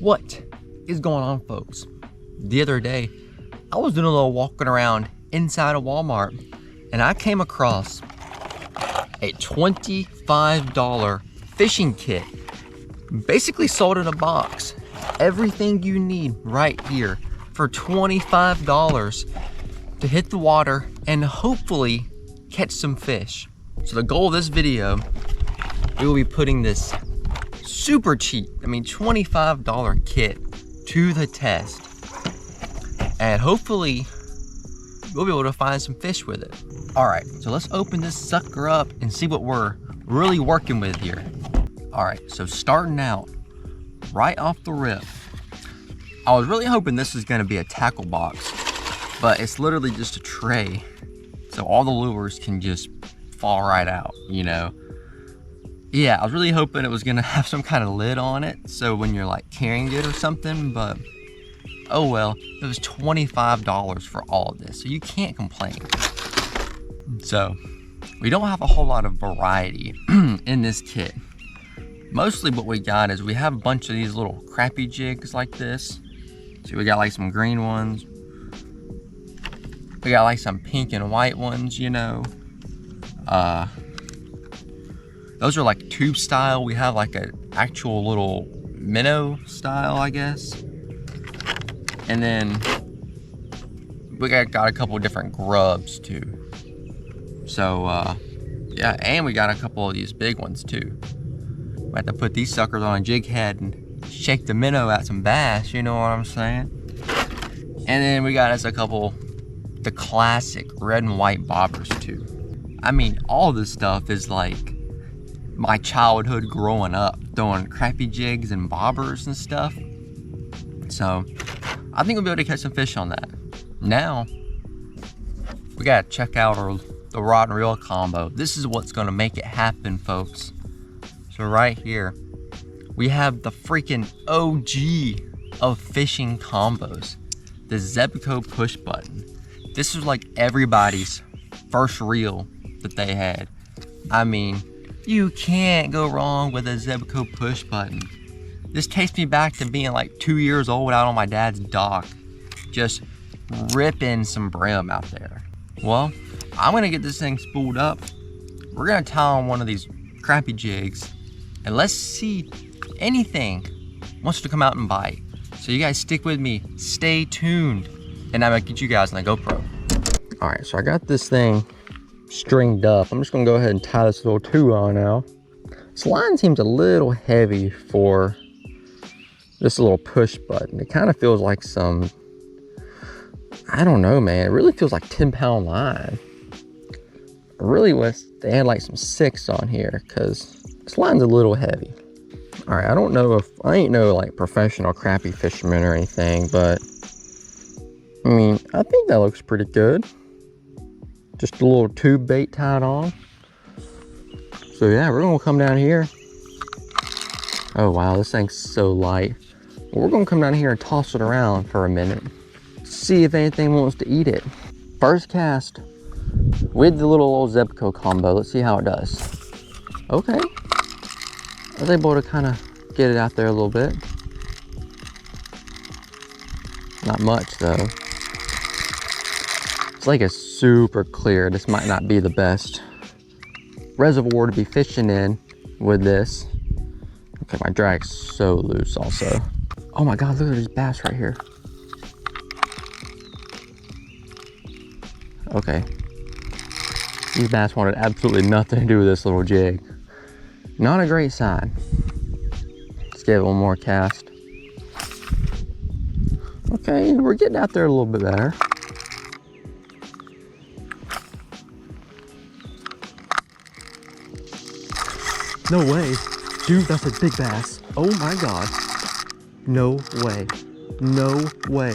What is going on, folks? The other day, I was doing a little walking around inside of Walmart, and I came across a $25 fishing kit. Basically sold in a box. Everything you need right here for $25 to hit the water and hopefully catch some fish. So the goal of this video, we will be putting this super cheap, $25 kit to the test. And hopefully we'll be able to find some fish with it. All right, so let's open this sucker up and see what we're really working with here. All right, so starting out, right off the rip, I was really hoping this was gonna be a tackle box, but it's literally just a tray. So all the lures can just fall right out, you know? Yeah, I was really hoping it was gonna have some kind of lid on it, so when you're like carrying it or something, but oh well, it was $25 for all of this, so you can't complain. So, we don't have a whole lot of variety in this kit. Mostly what we got is we have a bunch of these little crappie jigs like this. So we got like some green ones. We got like some pink and white ones, you know. Those are like tube style. We have like an actual little minnow style, I guess. And then we got a couple of different grubs too. So yeah, and we got a couple of these big ones too. We have to put these suckers on a jig head and shake the minnow at some bass, you know what I'm saying? And then we got us a couple, the classic red and white bobbers too. All this stuff is like my childhood growing up, throwing crappie jigs and bobbers and stuff. So I think we'll be able to catch some fish on that. Now, we gotta check out the rod and reel combo. This is what's gonna make it happen, folks. So right here, we have the freaking OG of fishing combos, the Zebco push button. This is like everybody's first reel that they had. You can't go wrong with a Zebco push button. This takes me back to being like 2 years old out on my dad's dock, just ripping some brim out there. Well, I'm gonna get this thing spooled up. We're gonna tie on one of these crappie jigs, and let's see if anything wants to come out and bite. So you guys stick with me, stay tuned, and I'm gonna get you guys on the GoPro. All right, so I got this thing stringed up. I'm just gonna go ahead and tie this little tube on now. This line seems a little heavy for this little push button. It kind of feels like some, I don't know, man. It really feels like 10-pound line. I really wish they had like some 6 on here, because this line's a little heavy. All right, I ain't no like professional crappie fisherman or anything, but I think that looks pretty good. Just a little tube bait tied on. So yeah, we're gonna come down here. Oh wow, this thing's so light. We're gonna come down here and toss it around for a minute. See if anything wants to eat it. First cast with the little old Zebco combo. Let's see how it does. Okay. I was able to kind of get it out there a little bit. Not much though. This lake is super clear. This might not be the best reservoir to be fishing in with this. Okay, my drag's so loose also. Oh my God, look at this bass right here. Okay. These bass wanted absolutely nothing to do with this little jig. Not a great sign. Let's give it one more cast. Okay, we're getting out there a little bit better. No way. Dude, that's a big bass. Oh my God. No way. No way.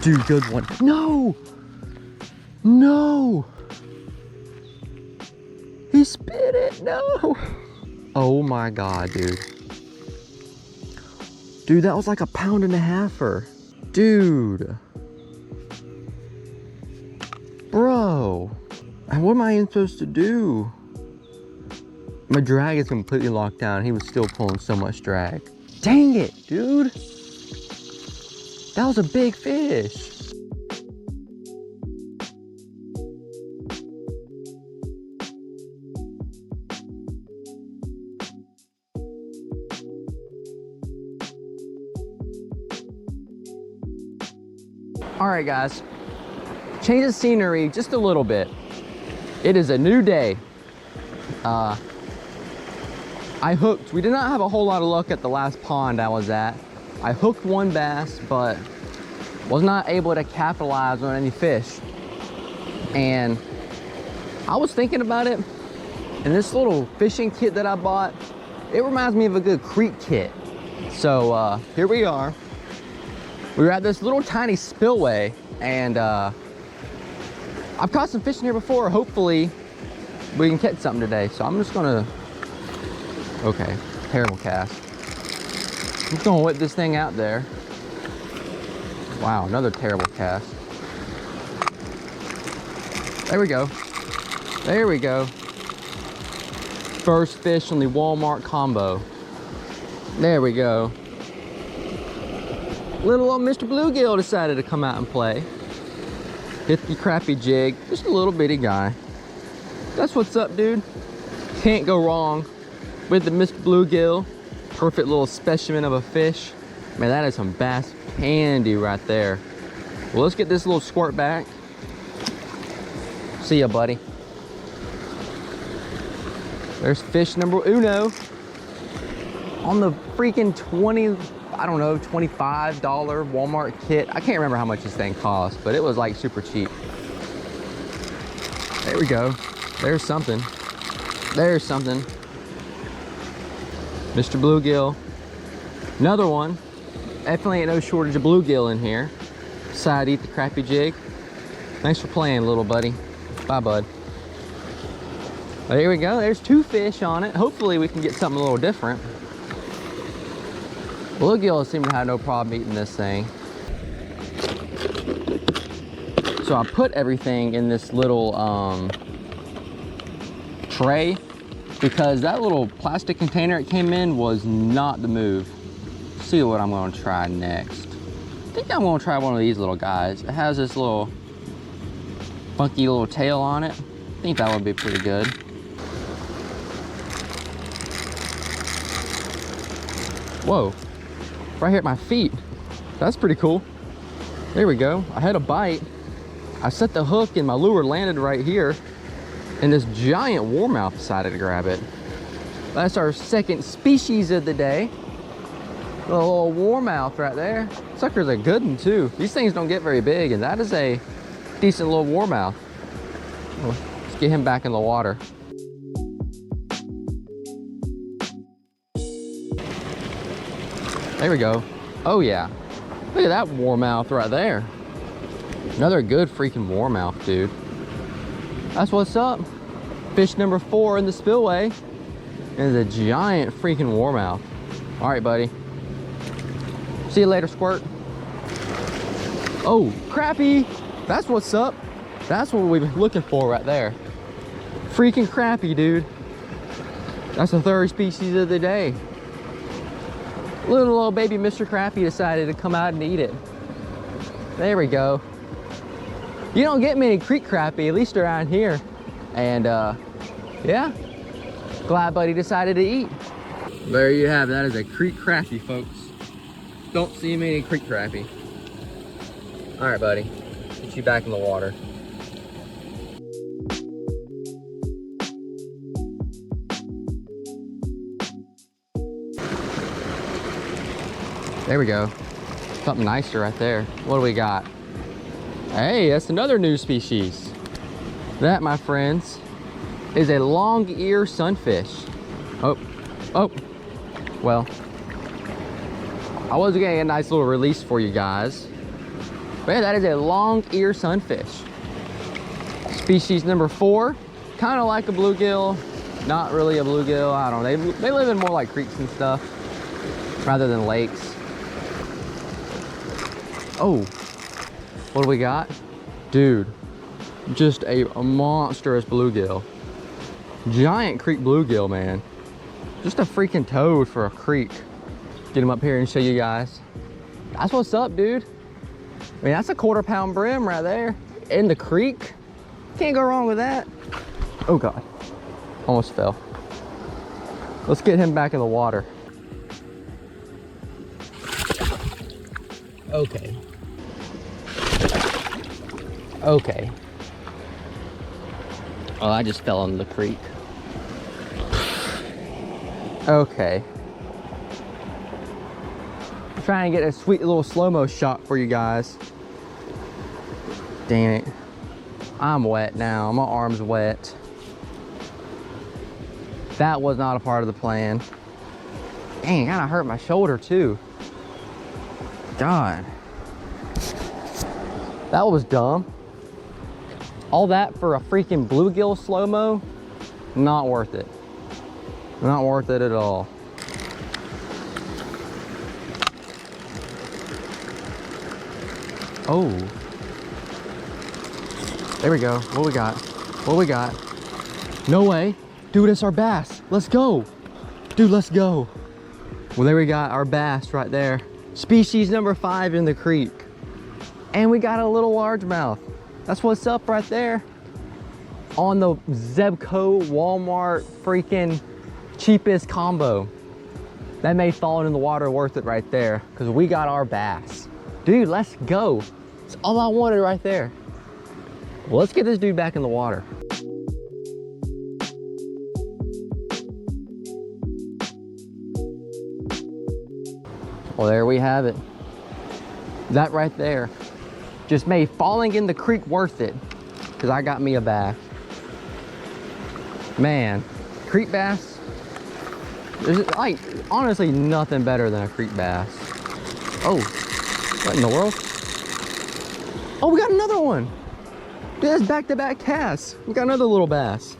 Dude, good one. No! No! He spit it, no! Oh my God, dude. Dude, that was like a 1.5-pounder. Dude. Bro. What am I even supposed to do? My drag is completely locked down. He was still pulling so much drag. Dang it, dude. That was a big fish. All right, guys, change of scenery just a little bit. It is a new day. We did not have a whole lot of luck at the last pond I was at. I hooked one bass, but was not able to capitalize on any fish. And I was thinking about it, and this little fishing kit that I bought, it reminds me of a good creek kit. So here we are. We were at this little tiny spillway, and I've caught some fish in here before. Hopefully we can catch something today. So I'm just gonna, okay, terrible cast. I'm just gonna whip this thing out there. Wow, another terrible cast. There we go. There we go. First fish on the Walmart combo. There we go. Little old Mr. Bluegill decided to come out and play. Hit the crappie jig, just a little bitty guy. That's what's up, dude. Can't go wrong with the Mr. Bluegill. Perfect little specimen of a fish. Man, that is some bass candy right there. Well, let's get this little squirt back. See ya, buddy. There's fish number uno on the freaking $25 Walmart kit. I can't remember how much this thing cost, but it was like super cheap. There we go. There's something. There's something. Mr. Bluegill. Another one. Definitely ain't no shortage of bluegill in here. Decided to eat the crappie jig. Thanks for playing, little buddy. Bye, bud. Well, there we go. There's two fish on it. Hopefully we can get something a little different. Bluegill seem to have no problem eating this thing. So I put everything in this little tray because that little plastic container it came in was not the move. See what I'm going to try next. I think I'm going to try one of these little guys. It has this little funky little tail on it. I think that would be pretty good. Whoa, right here at my feet. That's pretty cool. There we go. I had a bite. I set the hook and my lure landed right here, and this giant warmouth decided to grab it. That's our second species of the day. A little warmouth right there. Sucker's a good one too. These things don't get very big, and that is a decent little warmouth. Well, let's get him back in the water. There we go. Oh yeah. Look at that warmouth right there. Another good freaking warmouth, dude. That's what's up. Fish number 4 in the spillway is a giant freaking warmouth. All right, buddy. See you later, squirt. Oh, crappie. That's what's up. That's what we've been looking for right there. Freaking crappie, dude. That's the third species of the day. Little old baby Mr. Crappie decided to come out and eat it. There we go. You don't get many creek crappie, at least around here. And yeah, glad buddy decided to eat. There you have it. That is a creek crappie, folks. Don't see many creek crappie. All right, buddy, get you back in the water. There we go. Something nicer right there. What do we got? Hey, that's another new species. That, my friends, is a long ear sunfish. Oh, well, I was getting a nice little release for you guys. But yeah, that is a long ear sunfish. Species number 4, kind of like a bluegill, not really a bluegill. I don't know. They live in more like creeks and stuff rather than lakes. Oh, what do we got? Dude, just a monstrous bluegill. Giant creek bluegill, man. Just a freaking toad for a creek. Get him up here and show you guys. That's what's up, dude. I mean, that's a 1/4 pound brim right there in the creek. Can't go wrong with that. Oh God, almost fell. Let's get him back in the water. Okay. Okay. Oh, I just fell into the creek. Okay. I'm trying to get a sweet little slow-mo shot for you guys. Dang it. I'm wet now. My arm's wet. That was not a part of the plan. Dang, it kind of hurt my shoulder too. God. That was dumb. All that for a freaking bluegill slow-mo? Not worth it. Not worth it at all. Oh. There we go. What we got? What we got? No way. Dude, it's our bass. Let's go. Dude, let's go. Well, there we got our bass right there. Species number 5 in the creek. And we got a little largemouth. That's what's up right there. On the Zebco Walmart freaking cheapest combo. That made falling in the water worth it right there, because we got our bass. Dude, let's go. That's all I wanted right there. Well, let's get this dude back in the water. Well, there we have it. That right there just made falling in the creek worth it, because I got me a bass. Man, creek bass, there's like honestly nothing better than a creek bass. Oh, what in the world? Oh, we got another one. Dude, that's back-to-back casts. We got another little bass.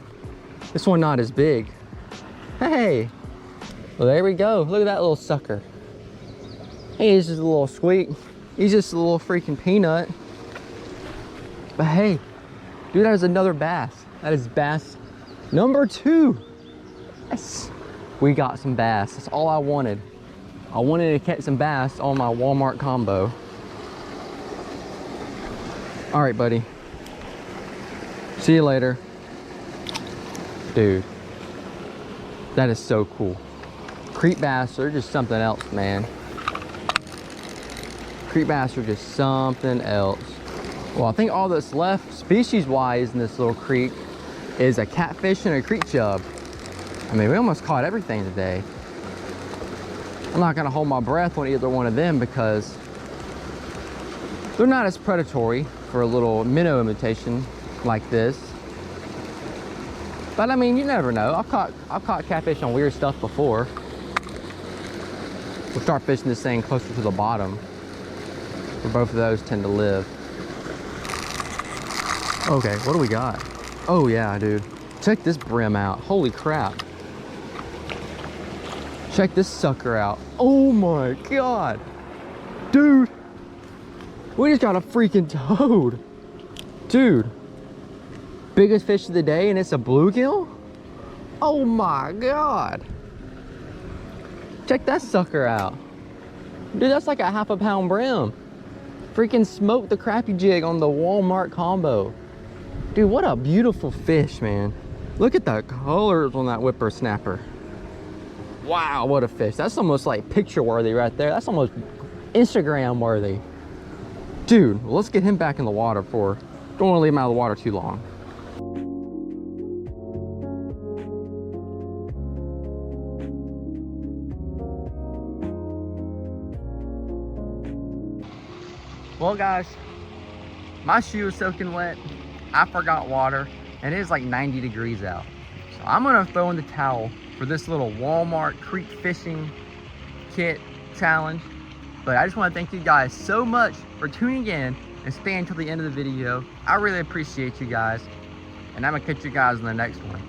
This one not as big. Hey, well, there we go. Look at that little sucker. Hey, he's just a little squeak. He's just a little freaking peanut. But hey, dude, that is another bass. That is bass number 2. Yes, we got some bass. That's all I wanted. I wanted to catch some bass on my Walmart combo. All right, buddy. See you later. Dude, that is so cool. Creek bass are just something else, man. Creek bass are just something else. Well, I think all that's left species-wise in this little creek is a catfish and a creek chub. I mean, we almost caught everything today. I'm not gonna hold my breath on either one of them because they're not as predatory for a little minnow imitation like this. But I mean, you never know. I've caught catfish on weird stuff before. We'll start fishing this thing closer to the bottom, where both of those tend to live. Okay, what do we got? Oh yeah, dude. Check this brim out. Holy crap. Check this sucker out. Oh my God. Dude, we just got a freaking toad. Dude, biggest fish of the day and it's a bluegill? Oh my God. Check that sucker out. Dude, that's like a ½ pound brim. Freaking smoked the crappie jig on the Walmart combo. Dude, what a beautiful fish, man. Look at the colors on that whippersnapper. Wow, what a fish. That's almost like picture worthy right there. That's almost Instagram worthy. Dude, well, let's get him back in the water for, don't want to leave him out of the water too long. Well guys, my shoe is soaking wet. I forgot water and it is like 90 degrees out. So I'm gonna throw in the towel for this little Walmart creek fishing kit challenge. But I just want to thank you guys so much for tuning in and staying until the end of the video. I really appreciate you guys. And I'm gonna catch you guys in the next one.